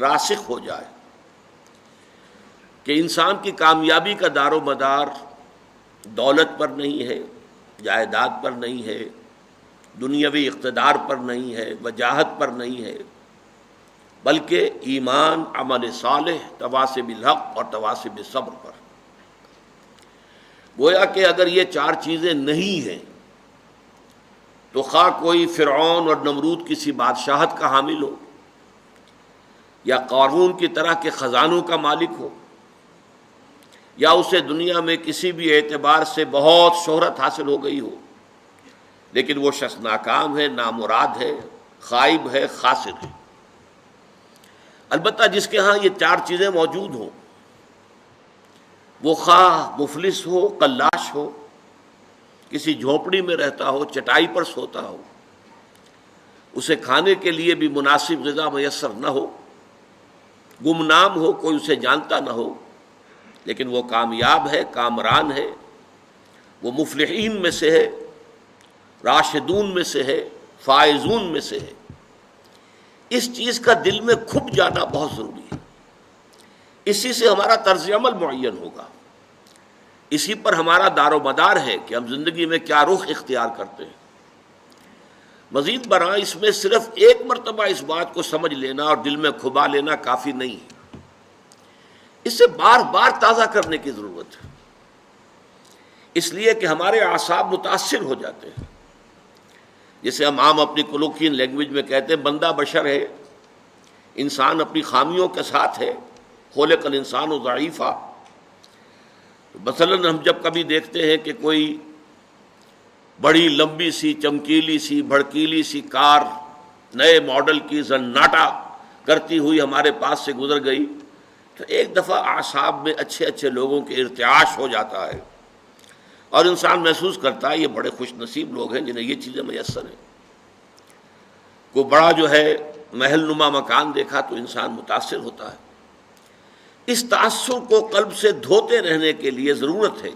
راسخ ہو جائے کہ انسان کی کامیابی کا دار و مدار دولت پر نہیں ہے، جائیداد پر نہیں ہے، دنیاوی اقتدار پر نہیں ہے، وجاہت پر نہیں ہے، بلکہ ایمان، عمل صالح، تواصی بالحق اور تواصی بالصبر پر۔ گویا کہ اگر یہ چار چیزیں نہیں ہیں تو خواہ کوئی فرعون اور نمرود کسی بادشاہت کا حامل ہو، یا قارون کی طرح کے خزانوں کا مالک ہو، یا اسے دنیا میں کسی بھی اعتبار سے بہت شہرت حاصل ہو گئی ہو، لیکن وہ شخص ناکام ہے، نامراد ہے، خائب ہے، خاسر ہے۔ البتہ جس کے ہاں یہ چار چیزیں موجود ہوں، وہ خواہ مفلس ہو، قلاش ہو، کسی جھونپڑی میں رہتا ہو، چٹائی پر سوتا ہو، اسے کھانے کے لیے بھی مناسب غذا میسر نہ ہو، گمنام ہو، کوئی اسے جانتا نہ ہو، لیکن وہ کامیاب ہے، کامران ہے، وہ مفلحین میں سے ہے، راشدون میں سے ہے، فائزون میں سے ہے۔ اس چیز کا دل میں کھپ جانا بہت ضروری ہے۔ اسی سے ہمارا طرز عمل معین ہوگا، اسی پر ہمارا دار و مدار ہے کہ ہم زندگی میں کیا رخ اختیار کرتے ہیں۔ مزید برآں اس میں صرف ایک مرتبہ اس بات کو سمجھ لینا اور دل میں کھبا لینا کافی نہیں ہے، اسے بار بار تازہ کرنے کی ضرورت ہے، اس لیے کہ ہمارے اعصاب متاثر ہو جاتے ہیں۔ جسے ہم عام اپنی کلوکین لینگویج میں کہتے ہیں، بندہ بشر ہے، انسان اپنی خامیوں کے ساتھ ہے، خلق الانسان ضعیفا۔ مثلاً ہم جب کبھی دیکھتے ہیں کہ کوئی بڑی لمبی سی، چمکیلی سی، بھڑکیلی سی کار نئے ماڈل کی زناٹا کرتی ہوئی ہمارے پاس سے گزر گئی تو ایک دفعہ اعصاب میں اچھے اچھے لوگوں کے ارتعاش ہو جاتا ہے، اور انسان محسوس کرتا ہے یہ بڑے خوش نصیب لوگ ہیں جنہیں یہ چیزیں میسر ہیں۔ کوئی بڑا جو ہے محل نما مکان دیکھا تو انسان متاثر ہوتا ہے۔ اس تاثر کو قلب سے دھوتے رہنے کے لیے ضرورت ہے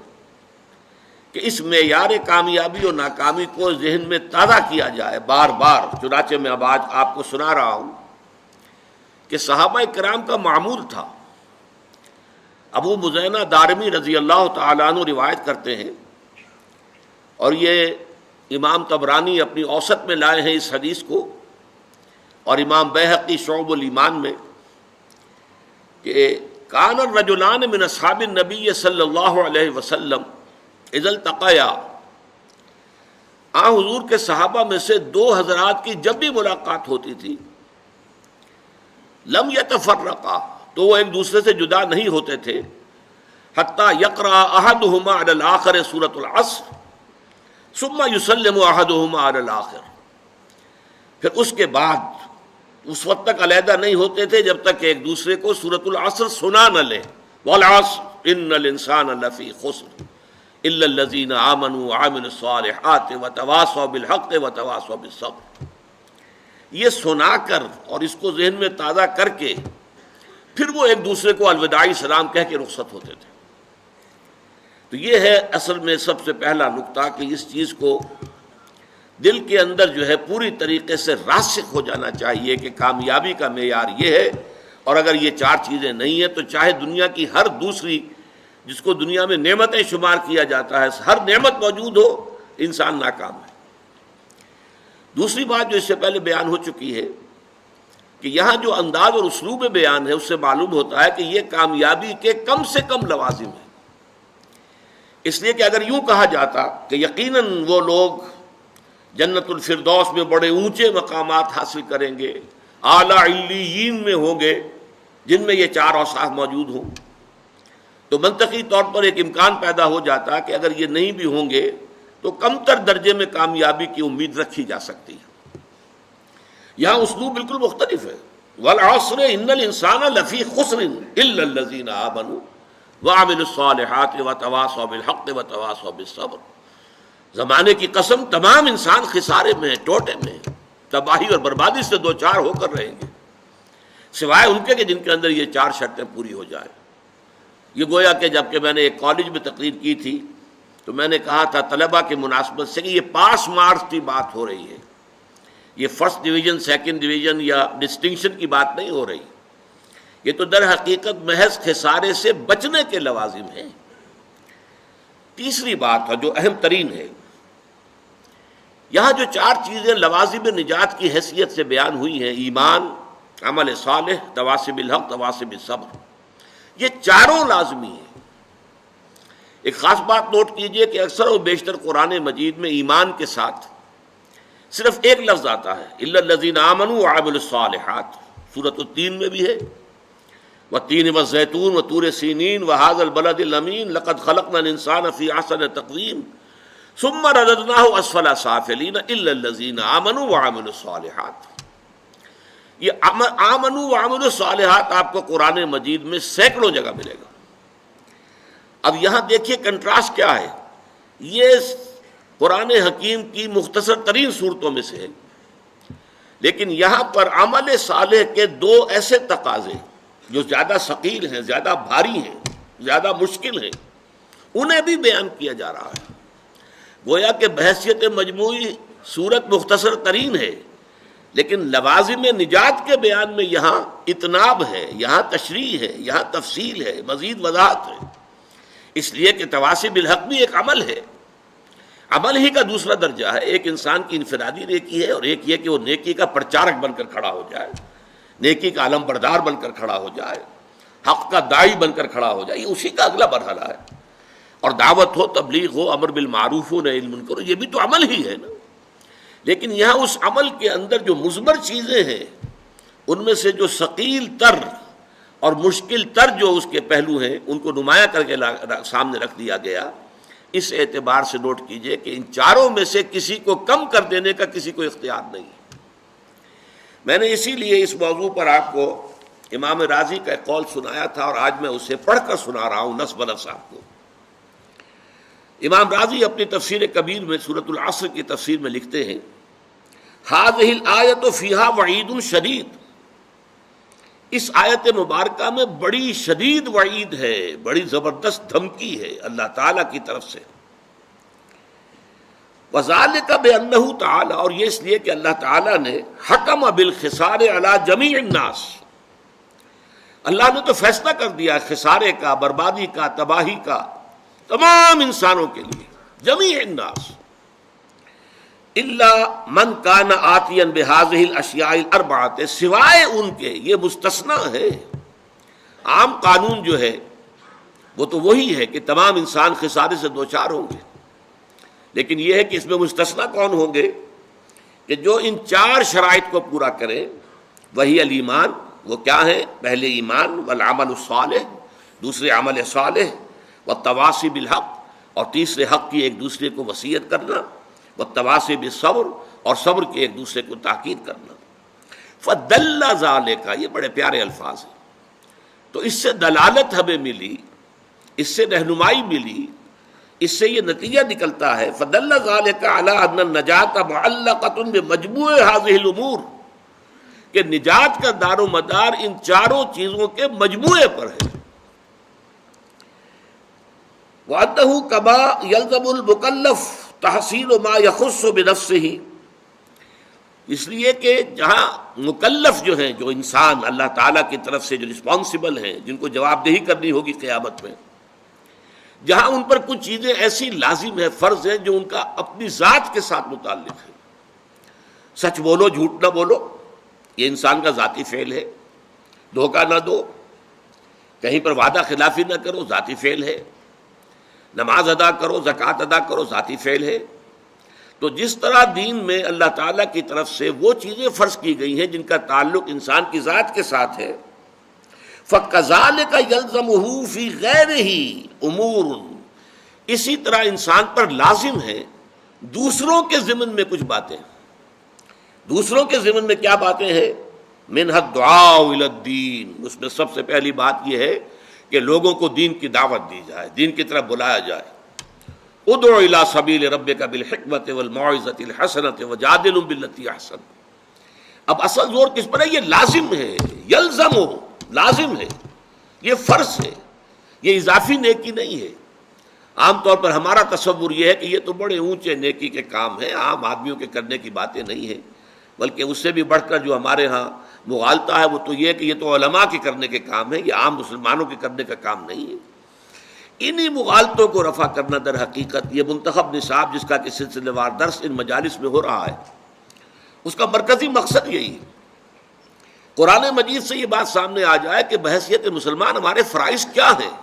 کہ اس معیار کامیابی اور ناکامی کو ذہن میں تازہ کیا جائے بار بار۔ چنانچہ میں اب آج آپ کو سنا رہا ہوں کہ صحابہ کرام کا معمول تھا۔ ابو مزینہ دارمی رضی اللہ تعالیٰ عنہ روایت کرتے ہیں، اور یہ امام طبرانی اپنی اوسط میں لائے ہیں اس حدیث کو، اور امام بیہقی شعب الایمان میں، کہ کان الرجلان من اصحاب النبی صلی اللہ علیہ وسلم اذا التقیا، حضور کے صحابہ میں سے دو حضرات کی جب بھی ملاقات ہوتی تھی، لم یتفرقا، تو وہ ایک دوسرے سے جدا نہیں ہوتے تھے، حتی یقرأ احدہما علی الآخر سورۃ العصر ثم یسلم احدہما علی الآخر، پھر اس کے بعد اس وقت تک علیحدہ نہیں ہوتے تھے جب تک کہ ایک دوسرے کو سورۃ العصر سنا نہ لیں۔ والعصر ان الانسان لفی خسر الا الذین آمنوا وعملوا الصالحات وتواصوا بالحق وتواصوا بالصبر۔ یہ سنا کر اور اس کو ذہن میں تازہ کر کے پھر وہ ایک دوسرے کو الوداعی سلام کہہ کے رخصت ہوتے تھے۔ تو یہ ہے اصل میں سب سے پہلا نقطہ کہ اس چیز کو دل کے اندر جو ہے پوری طریقے سے راسخ ہو جانا چاہیے کہ کامیابی کا معیار یہ ہے، اور اگر یہ چار چیزیں نہیں ہیں تو چاہے دنیا کی ہر دوسری، جس کو دنیا میں نعمتیں شمار کیا جاتا ہے، ہر نعمت موجود ہو، انسان ناکام ہے۔ دوسری بات جو اس سے پہلے بیان ہو چکی ہے کہ یہاں جو انداز اور اسلوب بیان ہے اس سے معلوم ہوتا ہے کہ یہ کامیابی کے کم سے کم لوازم ہیں، اس لیے کہ اگر یوں کہا جاتا کہ یقیناً وہ لوگ جنت الفردوس میں بڑے اونچے مقامات حاصل کریں گے، اعلیٰ علیین میں ہوں گے جن میں یہ چار اوصاف موجود ہوں، تو منطقی طور پر ایک امکان پیدا ہو جاتا کہ اگر یہ نہیں بھی ہوں گے تو کم تر درجے میں کامیابی کی امید رکھی جا سکتی ہے۔ یہاں اسلوب بالکل مختلف ہے۔ والعصر ان الانسان لفی خسر الا الذین آمنوا وعملوا الصالحات وتواصوا بالحق وتواصوا بالصبر۔ زمانے کی قسم تمام انسان خسارے میں ہیں، ٹوٹے میں ہیں، تباہی اور بربادی سے دو چار ہو کر رہیں گے، سوائے ان کے کہ جن کے اندر یہ چار شرطیں پوری ہو جائیں۔ یہ گویا کہ جب کہ میں نے ایک کالج میں تقریر کی تھی تو میں نے کہا تھا طلباء کی مناسبت سے کہ یہ پاس مارکس کی بات ہو رہی ہے، یہ فرسٹ ڈویژن، سیکنڈ ڈویژن یا ڈسٹنکشن کی بات نہیں ہو رہی۔ یہ تو در حقیقت محض خسارے سے بچنے کے لوازم ہیں۔ تیسری بات ہے جو اہم ترین ہے، یہاں جو 4 چیزیں لوازم نجات کی حیثیت سے بیان ہوئی ہیں، ایمان، عمل صالح، تواصی بالحق، تواصی بالصبر، یہ چاروں لازمی ہیں۔ ایک خاص بات نوٹ کیجئے کہ اکثر و بیشتر قرآن مجید میں ایمان کے ساتھ صرف ایک لفظ آتا ہے، الا الذین آمنوا وعملوا الصالحات، سورۃ التین میں بھی ہے، والتین والزیتون وطور سینین وہذا البلد الامین لقد خلقنا الانسان فی احسن تقویم ثم رددناہ اسفل سافلین الا الذین آمنوا وعملوا الصالحات۔ یہ آمنوا وعملوا الصالحات آپ کو قرآن مجید میں سینکڑوں جگہ ملے گا۔ اب یہاں دیکھیے کنٹراسٹ کیا ہے، یہ قرآن حکیم کی مختصر ترین صورتوں میں سے ہے، لیکن یہاں پر عمل صالح کے 2 ایسے تقاضے جو زیادہ ثقیل ہیں، زیادہ بھاری ہیں، زیادہ مشکل ہیں، انہیں بھی بیان کیا جا رہا ہے۔ گویا کہ بحیثیت مجموعی صورت مختصر ترین ہے، لیکن لوازم نجات کے بیان میں یہاں اتناب ہے، یہاں تشریح ہے، یہاں تفصیل ہے، مزید وضاحت ہے، اس لیے کہ تواصی بالحق بھی ایک عمل ہے، عمل ہی کا دوسرا درجہ ہے۔ ایک انسان کی انفرادی نیکی ہے، اور ایک یہ کہ وہ نیکی کا پرچارک بن کر کھڑا ہو جائے، نیکی کا علم بردار بن کر کھڑا ہو جائے، حق کا داعی بن کر کھڑا ہو جائے، یہ اسی کا اگلا مرحلہ ہے۔ اور دعوت ہو، تبلیغ ہو، امر بالمعروف ہو، نہی عن المنکر، یہ بھی تو عمل ہی ہے نا۔ لیکن یہاں اس عمل کے اندر جو مضمر چیزیں ہیں، ان میں سے جو ثقیل تر اور مشکل تر جو اس کے پہلو ہیں، ان کو نمایاں کر کے سامنے رکھ دیا گیا۔ اس اعتبار سے نوٹ کیجئے کہ ان چاروں میں سے کسی کو کم کر دینے کا کسی کو اختیار نہیں ہے۔ میں نے اسی لیے اس موضوع پر آپ کو امام رازی کا ایک قول سنایا تھا، اور آج میں اسے پڑھ کر سنا رہا ہوں نصب نفس آپ کو۔ امام رازی اپنی تفسیر کبیر میں سورۃ العصر کی تفسیر میں لکھتے ہیں، هذه الآیۃ فیہا وعید شدید، اس آیت مبارکہ میں بڑی شدید وعید ہے، بڑی زبردست دھمکی ہے اللہ تعالیٰ کی طرف سے۔ وَذَلِكَ بِأَنَّهُ تَعَالَى، اور یہ اس لیے کہ اللہ تعالیٰ نے حکم بالخسار علی جمیع الناس، اللہ نے تو فیصلہ کر دیا خسارے کا، بربادی کا، تباہی کا تمام انسانوں کے لیے، جمیع الناس، الا من کان آتیا بہذہ الاشیاء الاربعۃ، سوائے ان کے، یہ مستثنا ہے۔ عام قانون جو ہے وہ تو وہی ہے کہ تمام انسان خسارے سے دوچار ہوں گے، لیکن یہ ہے کہ اس میں مستثنا کون ہوں گے کہ جو ان 4 شرائط کو پورا کریں، وہی الایمان، وہ کیا ہے؟ پہلے ایمان، والعمل الصالح، دوسرے عمل صالح، والتواصی بالحق، اور تیسرے حق کی ایک دوسرے کو وصیت کرنا، والتواصی بالصبر، اور صبر کی ایک دوسرے کو تاکید کرنا۔ فدل ذالک، یہ بڑے پیارے الفاظ ہیں، تو اس سے دلالت ہمیں ملی، اس سے رہنمائی ملی، اس سے یہ نتیجہ نکلتا ہے، فدل ذالک علی ان النجاۃ معلقۃ بمجموع هذه الامور، کہ نجات کا دار و مدار ان 4 چیزوں کے مجموعے پر ہے۔ وَأَنَّهُ كَمَا يَلْزَمُ الْمُكَلَّفَ تحصیل ما یخص بنفسہ، اس لیے کہ جہاں مکلف جو ہیں، جو انسان اللہ تعالیٰ کی طرف سے جو رسپانسبل ہیں، جن کو جواب دہی کرنی ہوگی قیامت میں، جہاں ان پر کچھ چیزیں ایسی لازم ہیں، فرض ہیں، جو ان کا اپنی ذات کے ساتھ متعلق ہے۔ سچ بولو، جھوٹ نہ بولو، یہ انسان کا ذاتی فعل ہے۔ دھوکہ نہ دو، کہیں پر وعدہ خلافی نہ کرو، ذاتی فعل ہے۔ نماز ادا کرو، زکوٰۃ ادا کرو، ذاتی فعل ہے۔ تو جس طرح دین میں اللہ تعالیٰ کی طرف سے وہ چیزیں فرض کی گئی ہیں جن کا تعلق انسان کی ذات کے ساتھ ہے، فَكَذَلِكَ يَلْزَمُهُ فِي غَيْرِهِ أُمُورٌ، اسی طرح انسان پر لازم ہے دوسروں کے ضمن میں کچھ باتیں۔ دوسروں کے ضمن میں کیا باتیں ہیں؟ مِنْهَا الدُّعَاءُ إِلَى الدِّينِ، اس میں سب سے پہلی بات یہ ہے کہ لوگوں کو دین کی دعوت دی جائے، دین کی طرف بلایا جائے۔ ادع الی سبیل ربک بالحکمۃ والموعظۃ الحسنۃ وجادلہم باللتی احسن۔ اب اصل زور کس پر ہے؟ یہ لازم ہے، یلزم، لازم ہے، یہ فرض ہے، یہ اضافی نیکی نہیں ہے۔ عام طور پر ہمارا تصور یہ ہے کہ یہ تو بڑے اونچے نیکی کے کام ہیں، عام آدمیوں کے کرنے کی باتیں نہیں ہیں۔ بلکہ اس سے بھی بڑھ کر جو ہمارے ہاں مغالطہ ہے وہ تو یہ کہ یہ تو علماء کے کرنے کے کام ہے، یہ عام مسلمانوں کے کرنے کا کام نہیں ہے۔ انہی مغالطوں کو رفع کرنا در حقیقت یہ منتخب نصاب جس کا کہ سلسلہ وار درس ان مجالس میں ہو رہا ہے، اس کا مرکزی مقصد یہی ہے۔ قرآن مجید سے یہ بات سامنے آ جائے کہ بحیثیت مسلمان ہمارے فرائض کیا ہیں،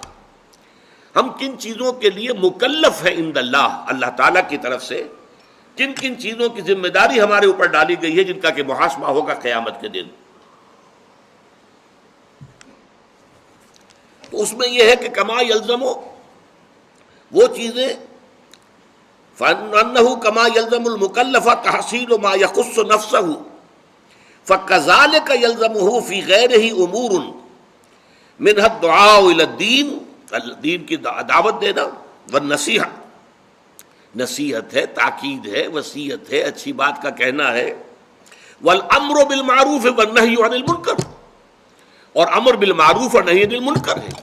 ہم کن چیزوں کے لیے مکلف ہیں عند اللہ، اللہ تعالیٰ کی طرف سے کن کن چیزوں کی ذمہ داری ہمارے اوپر ڈالی گئی ہے جن کا کہ محاسبہ ہوگا قیامت کے دن۔ تو اس میں یہ ہے کہ کما یلزم وہ چیزیں فَأَنَّهُ كَمَا يَلْزَمُ الْمُكَلَّفَ تَحْصِيلُ مَا يَخُصُّ نَفْسَهُ فَكَذَلِكَ يَلْزَمُهُ فِي غَيْرِهِ أُمُورٌ مِنْهَا الدُّعَاءُ إِلَى الدِّينِ، دین کی دعوت دینا، والنصیحہ، نصیحت ہے، تاکید ہے، وصیت ہے، اچھی بات کا کہنا ہے، والامر بالمعروف والنہی عن المنکر، اور امر بالمعروف اور نہی عن المنکر ہے،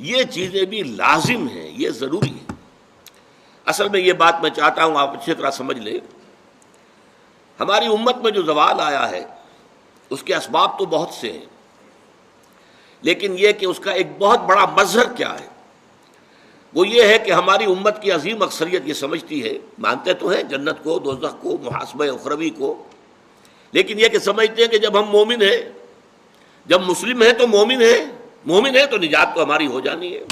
یہ چیزیں بھی لازم ہیں، یہ ضروری ہے۔ اصل میں یہ بات میں چاہتا ہوں آپ اچھی طرح سمجھ لیں، ہماری امت میں جو زوال آیا ہے اس کے اسباب تو بہت سے ہیں، لیکن یہ کہ اس کا ایک بہت بڑا مظہر کیا ہے، وہ یہ ہے کہ ہماری امت کی عظیم اکثریت یہ سمجھتی ہے، مانتے تو ہیں جنت کو، دوزخ کو، محاسبہ اخروی کو، لیکن یہ کہ سمجھتے ہیں کہ جب ہم مومن ہیں، جب مسلم ہیں تو مومن ہیں تو نجات تو ہماری ہو جانی ہے۔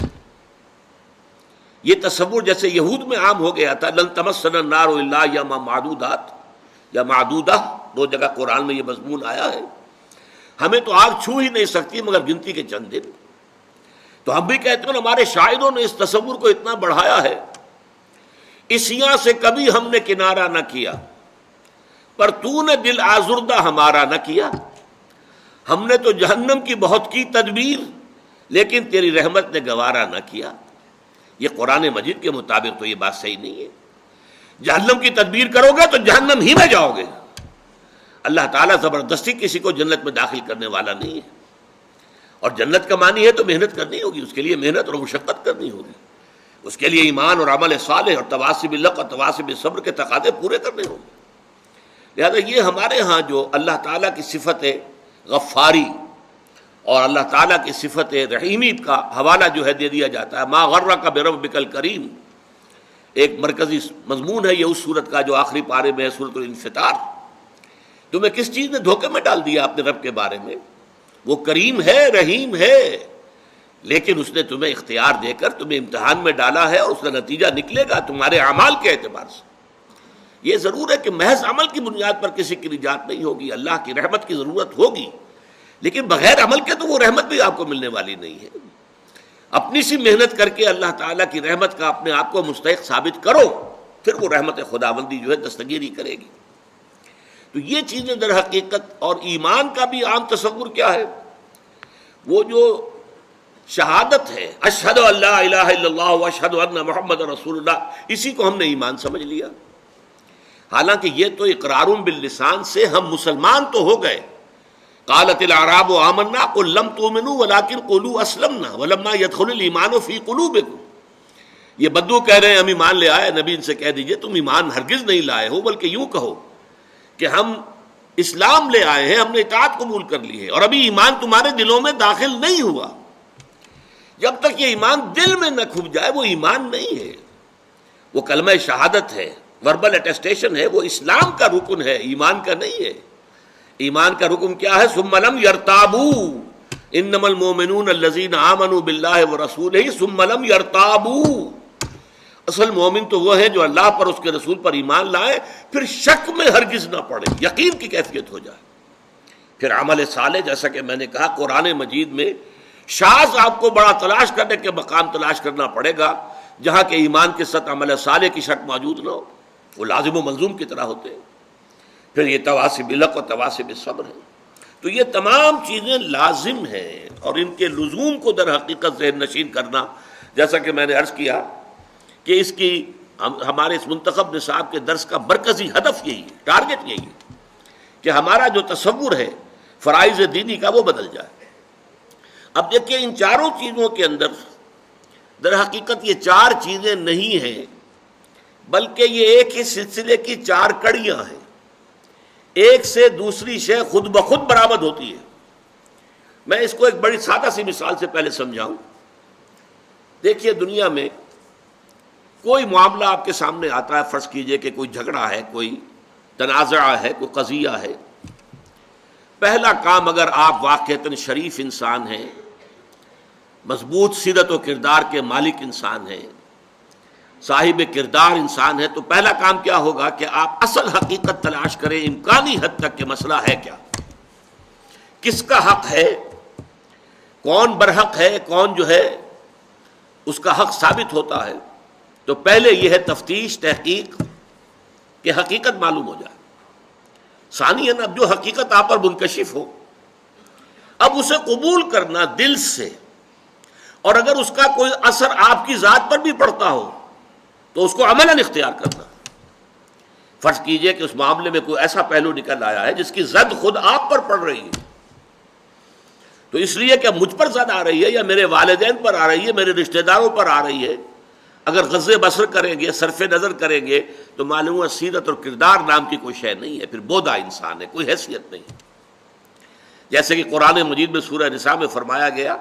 یہ تصور جیسے یہود میں عام ہو گیا تھا، لن تمسنا النار الا ایاما معدودات یا معدودہ، دو جگہ قرآن میں یہ مضمون آیا ہے، ہمیں تو آگ چھو ہی نہیں سکتی مگر گنتی کے چند دن۔ تو ہم بھی کہتے ہیں ہمارے شاعروں نے اس تصور کو اتنا بڑھایا ہے، اسیاں سے کبھی ہم نے کنارہ نہ کیا، پر تو نے دل آزردہ ہمارا نہ کیا، ہم نے تو جہنم کی بہت کی تدبیر، لیکن تیری رحمت نے گوارا نہ کیا۔ یہ قرآن مجید کے مطابق تو یہ بات صحیح نہیں ہے۔ جہنم کی تدبیر کرو گے تو جہنم ہی میں جاؤ گے۔ اللہ تعالیٰ زبردستی کسی کو جنت میں داخل کرنے والا نہیں ہے، اور جنت کا معنی ہے تو محنت کرنی ہوگی، اس کے لیے محنت اور مشقت کرنی ہوگی، اس کے لیے ایمان اور عمل صالح اور تواصی بالحق اور تواصی بالصبر کے تقاضے پورے کرنے ہوں گے۔ لہذا یہ ہمارے ہاں جو اللہ تعالیٰ کی صفت غفاری اور اللہ تعالیٰ کی صفت رحیمی کا حوالہ جو ہے دے دیا جاتا ہے، ما غرک بربک الکریم، ایک مرکزی مضمون ہے یہ اس سورت کا جو آخری پارے میں ہے، سورۃ الانفطار۔ تمہیں کس چیز نے دھوکے میں ڈال دیا اپنے رب کے بارے میں؟ وہ کریم ہے، رحیم ہے، لیکن اس نے تمہیں اختیار دے کر تمہیں امتحان میں ڈالا ہے، اور اس کا نتیجہ نکلے گا تمہارے اعمال کے اعتبار سے۔ یہ ضرور ہے کہ محض عمل کی بنیاد پر کسی کی نجات نہیں ہوگی، اللہ کی رحمت کی ضرورت ہوگی، لیکن بغیر عمل کے تو وہ رحمت بھی آپ کو ملنے والی نہیں ہے۔ اپنی سی محنت کر کے اللہ تعالیٰ کی رحمت کا اپنے آپ کو مستحق ثابت کرو، پھر وہ رحمت خداوندی جو ہے دستگیری کرے گی۔ تو یہ چیزیں در حقیقت، اور ایمان کا بھی عام تصور کیا ہے، وہ جو شہادت ہے، اشہد ان لا الہ الا اللہ واشہد ان محمد رسول اللہ، اسی کو ہم نے ایمان سمجھ لیا۔ حالانکہ یہ تو اقرار باللسان سے ہم مسلمان تو ہو گئے، قالت الاعراب آمنا قل لم تؤمنوا ولكن قولوا اسلمنا ولما يدخل الايمان في قلوبكم۔ یہ بدو کہہ رہے ہیں ہم ایمان لے آئے، نبی ان سے کہہ دیجئے تم ایمان ہرگز نہیں لائے ہو، بلکہ یوں کہو کہ ہم اسلام لے آئے ہیں، ہم نے اطاعت قبول کر لی ہے، اور ابھی ایمان تمہارے دلوں میں داخل نہیں ہوا۔ جب تک یہ ایمان دل میں نہ کھب جائے وہ ایمان نہیں ہے، وہ کلمہ شہادت ہے، وربل اٹیسٹیشن ہے، وہ اسلام کا رکن ہے، ایمان کا نہیں ہے۔ ایمان کا رکن کیا ہے؟ ثم لم یرتابوا انما المؤمنون الذین آمنوا باللہ ورسولہ ثم لم یرتابوا۔ اصل مومن تو وہ ہیں جو اللہ پر، اس کے رسول پر ایمان لائے، پھر شک میں ہرگز نہ پڑے، یقین کی کیفیت ہو جائے۔ پھر عمل صالح، جیسا کہ میں نے کہا قرآن مجید میں شاذ آپ کو بڑا تلاش کرنے کے مقام تلاش کرنا پڑے گا جہاں کہ ایمان کے ساتھ عمل صالح کی شرط موجود نہ ہو، وہ لازم و ملزوم کی طرح ہوتے ہیں۔ پھر یہ تواصی بالحق اور تواصی بالصبر ہے۔ تو یہ تمام چیزیں لازم ہیں، اور ان کے لزوم کو در حقیقت ذہن نشین کرنا، جیسا کہ میں نے عرض کیا کہ اس کی ہمارے اس منتخب نصاب کے درس کا مرکزی ہدف یہی ہے، ٹارگٹ یہی ہے کہ ہمارا جو تصور ہے فرائض دینی کا وہ بدل جائے۔ اب دیکھیں ان چاروں چیزوں کے اندر در حقیقت یہ چار چیزیں نہیں ہیں، بلکہ یہ ایک ہی سلسلے کی چار کڑیاں ہیں۔ ایک سے دوسری شے خود بخود برآمد ہوتی ہے. میں اس کو ایک بڑی سادہ سی مثال سے پہلے سمجھاؤں. دیکھیے دنیا میں کوئی معاملہ آپ کے سامنے آتا ہے، فرض کیجئے کہ کوئی جھگڑا ہے، کوئی تنازع ہے، کوئی قضیہ ہے. پہلا کام، اگر آپ واقعتاً شریف انسان ہیں، مضبوط سیرت و کردار کے مالک انسان ہیں، صاحب کردار انسان ہے، تو پہلا کام کیا ہوگا کہ آپ اصل حقیقت تلاش کریں امکانی حد تک کہ مسئلہ ہے کیا، کس کا حق ہے، کون برحق ہے، کون جو ہے اس کا حق ثابت ہوتا ہے. تو پہلے یہ ہے تفتیش، تحقیق کہ حقیقت معلوم ہو جائے. ثانیاً اب جو حقیقت آپ پر منکشف ہو، اب اسے قبول کرنا دل سے، اور اگر اس کا کوئی اثر آپ کی ذات پر بھی پڑتا ہو تو اس کو عملاً اختیار کرنا. فرض کیجئے کہ اس معاملے میں کوئی ایسا پہلو نکل آیا ہے جس کی زد خود آپ پر پڑ رہی ہے، تو اس لیے کہ مجھ پر زد آ رہی ہے یا میرے والدین پر آ رہی ہے، میرے رشتہ داروں پر آ رہی ہے، اگر غض بصر کریں گے، صرف نظر کریں گے، تو معلوم ہے سیرت اور کردار نام کی کوئی شے نہیں ہے، پھر بودا انسان ہے، کوئی حیثیت نہیں. جیسے کہ قرآن مجید میں سورہ نساء میں فرمایا گیا،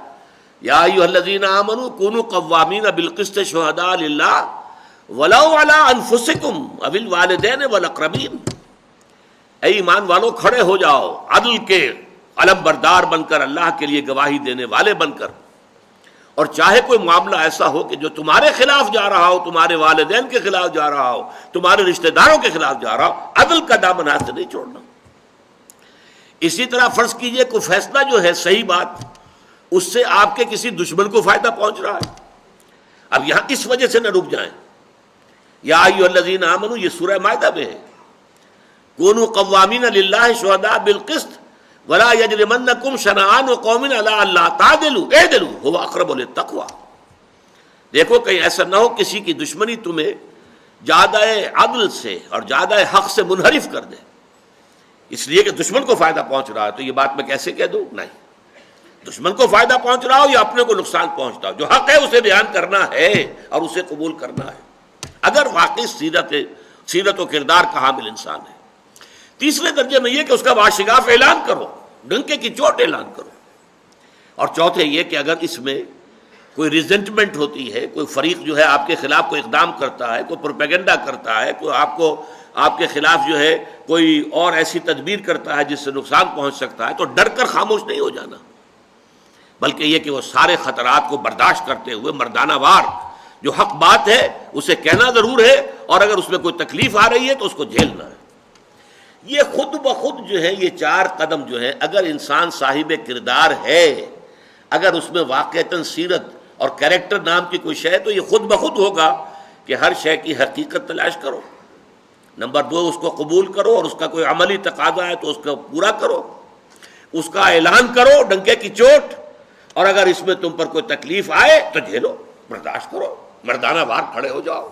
یا ایھا الذین آمنوا کونوا قوامین بالقسط شہداء للہ ولو علی انفسکم او الوالدین والاقربین. اے ایمان والو، کھڑے ہو جاؤ عدل کے علم بردار بن کر، اللہ کے لیے گواہی دینے والے بن کر، اور چاہے کوئی معاملہ ایسا ہو کہ جو تمہارے خلاف جا رہا ہو، تمہارے والدین کے خلاف جا رہا ہو، تمہارے رشتہ داروں کے خلاف جا رہا ہو، عدل کا دامن ہاتھ سے نہیں چھوڑنا. اسی طرح فرض کیجئے کوئی فیصلہ جو ہے صحیح بات، اس سے آپ کے کسی دشمن کو فائدہ پہنچ رہا ہے، اب یہاں اس وجہ سے نہ رک جائیں. یا ایھا الذین آمنوا، یہ سورہ مائدہ میں ہے، کونوا قوامین للہ شہداء بالقسط ولا یجرمنکم شنآن قوم علی الا تعدلوا اعدلوا ھو اقرب للتقوی. دیکھو کہیں ایسا نہ ہو کسی کی دشمنی تمہیں زیادہ عدل سے اور زیادہ حق سے منحرف کر دے، اس لیے کہ دشمن کو فائدہ پہنچ رہا ہے. تو یہ بات میں کیسے کہہ دوں؟ نہیں، دشمن کو فائدہ پہنچ رہا ہو یا اپنے کو نقصان پہنچتا ہو، جو حق ہے اسے بیان کرنا ہے اور اسے قبول کرنا ہے، اگر واقعی سیرت و کردار کا حامل انسان ہے. تیسرے درجے میں یہ کہ اس کا واشگاف اعلان کرو، ڈنکے کی چوٹ اعلان کرو. اور چوتھے یہ کہ اگر اس میں کوئی ریزنٹمنٹ ہوتی ہے، کوئی فریق جو ہے آپ کے خلاف کوئی اقدام کرتا ہے، کوئی پروپیگنڈا کرتا ہے، کوئی آپ کے خلاف جو ہے کوئی اور ایسی تدبیر کرتا ہے جس سے نقصان پہنچ سکتا ہے، تو ڈر کر خاموش نہیں ہو جانا، بلکہ یہ کہ وہ سارے خطرات کو برداشت کرتے ہوئے مردانہ وار جو حق بات ہے اسے کہنا ضرور ہے، اور اگر اس میں کوئی تکلیف آ رہی ہے تو اس کو جھیلنا ہے. یہ خود بخود جو ہے یہ چار قدم جو ہے، اگر انسان صاحب کردار ہے، اگر اس میں واقعتاً سیرت اور کریکٹر نام کی کوئی شے، تو یہ خود بخود ہوگا کہ ہر شے کی حقیقت تلاش کرو. نمبر 2، اس کو قبول کرو، اور اس کا کوئی عملی تقاضا ہے تو اس کو پورا کرو، اس کا اعلان کرو ڈنکے کی چوٹ، اور اگر اس میں تم پر کوئی تکلیف آئے تو جھیلو، برداشت کرو، مردانہ وار کھڑے ہو جاؤ.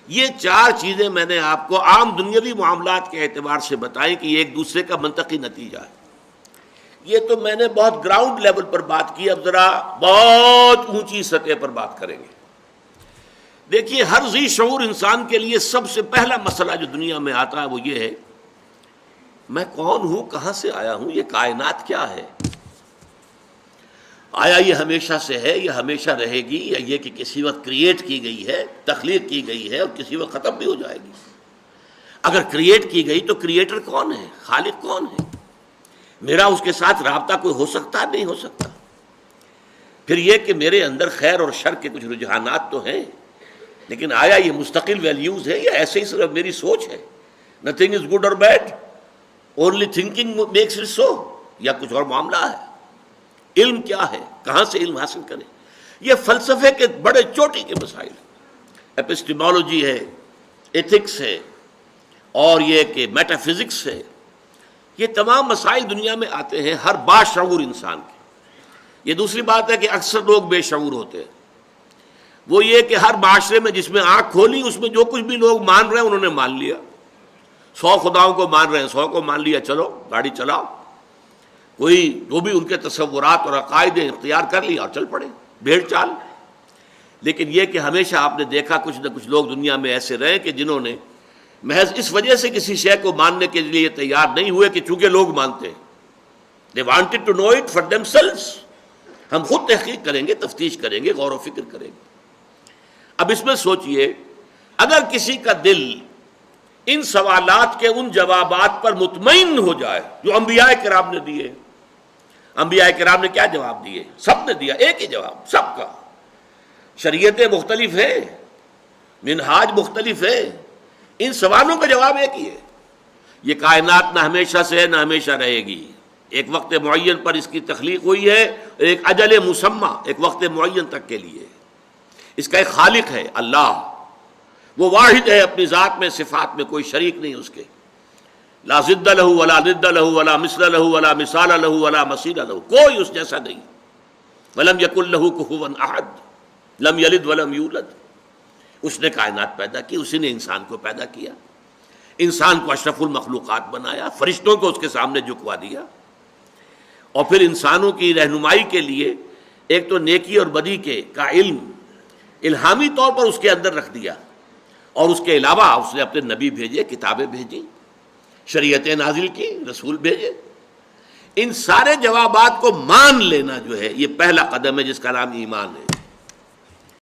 یہ چار چیزیں میں نے آپ کو عام دنیاوی معاملات کے اعتبار سے بتائی کہ یہ ایک دوسرے کا منطقی نتیجہ ہے. یہ تو میں نے بہت گراؤنڈ لیول پر بات کی، اب ذرا بہت اونچی سطح پر بات کریں گے. دیکھیے ہر ذی شعور انسان کے لیے سب سے پہلا مسئلہ جو دنیا میں آتا ہے وہ یہ ہے، میں کون ہوں، کہاں سے آیا ہوں، یہ کائنات کیا ہے، آیا یہ ہمیشہ سے ہے یا ہمیشہ رہے گی، یا یہ کہ کسی وقت کریٹ کی گئی ہے، تخلیق کی گئی ہے اور کسی وقت ختم بھی ہو جائے گی. اگر کریٹ کی گئی تو کریٹر کون ہے، خالق کون ہے، میرا اس کے ساتھ رابطہ کوئی ہو سکتا نہیں ہو سکتا. پھر یہ کہ میرے اندر خیر اور شر کے کچھ رجحانات تو ہیں، لیکن آیا یہ مستقل ویلیوز ہے یا ایسے ہی صرف میری سوچ ہے، نتھنگ از گڈ اور bad, only thinking makes it so, یا کچھ اور معاملہ ہے. علم کیا ہے، کہاں سے علم حاصل کریں، یہ فلسفے کے بڑے چوٹی کے مسائل، ایپسٹیمولوجی ہے، ایتھکس ہے، اور یہ کہ میٹا فزکس ہے. یہ تمام مسائل دنیا میں آتے ہیں ہر باشعور انسان کے. یہ دوسری بات ہے کہ اکثر لوگ بے شعور ہوتے ہیں. وہ یہ کہ ہر معاشرے میں جس میں آنکھ کھولی اس میں جو کچھ بھی لوگ مان رہے ہیں انہوں نے مان لیا. 100 خداؤں کو مان رہے ہیں، 100 کو مان لیا، چلو گاڑی چلاؤ. کوئی جو بھی ان کے تصورات اور عقائد اختیار کر لیا اور چل پڑے، بھیڑ چال. لیکن یہ کہ ہمیشہ آپ نے دیکھا کچھ نہ کچھ لوگ دنیا میں ایسے رہے کہ جنہوں نے محض اس وجہ سے کسی شے کو ماننے کے لیے تیار نہیں ہوئے کہ چونکہ لوگ مانتے ہیں. They wanted to know it for themselves. ہم خود تحقیق کریں گے، تفتیش کریں گے، غور و فکر کریں گے. اب اس میں سوچئے، اگر کسی کا دل ان سوالات کے ان جوابات پر مطمئن ہو جائے جو انبیاء کرام نے دیے. انبیاء کرام نے کیا جواب دیے؟ سب نے دیا ایک ہی جواب، سب کا. شریعتیں مختلف ہیں، منہاج مختلف ہے، ان سوالوں کا جواب ایک ہی ہے. یہ کائنات نہ ہمیشہ سے ہے نہ ہمیشہ رہے گی. ایک وقت معین پر اس کی تخلیق ہوئی ہے، ایک اجل مسمى، ایک وقت معین تک کے لیے. اس کا ایک خالق ہے اللہ، وہ واحد ہے اپنی ذات میں، صفات میں کوئی شریک نہیں اس کے. لا ضد لہ ولا ند لہ ولا مثل لہ ولا مثال لہ ولا مثیل لہ، کوئی اس جیسا نہیں. ولم یکن لہ کفوا احد، لم یلد ولم یولد. اس نے کائنات پیدا کی، اسی نے انسان کو پیدا کیا، انسان کو اشرف المخلوقات بنایا، فرشتوں کو اس کے سامنے جھکوا دیا، اور پھر انسانوں کی رہنمائی کے لیے ایک تو نیکی اور بدی کا علم الہامی طور پر اس کے اندر رکھ دیا، اور اس کے علاوہ اس نے اپنے نبی بھیجے، کتابیں بھیجی، شریعتیں نازل کی، رسول بھیجے. ان سارے جوابات کو مان لینا جو ہے یہ پہلا قدم ہے جس کا نام ایمان ہے.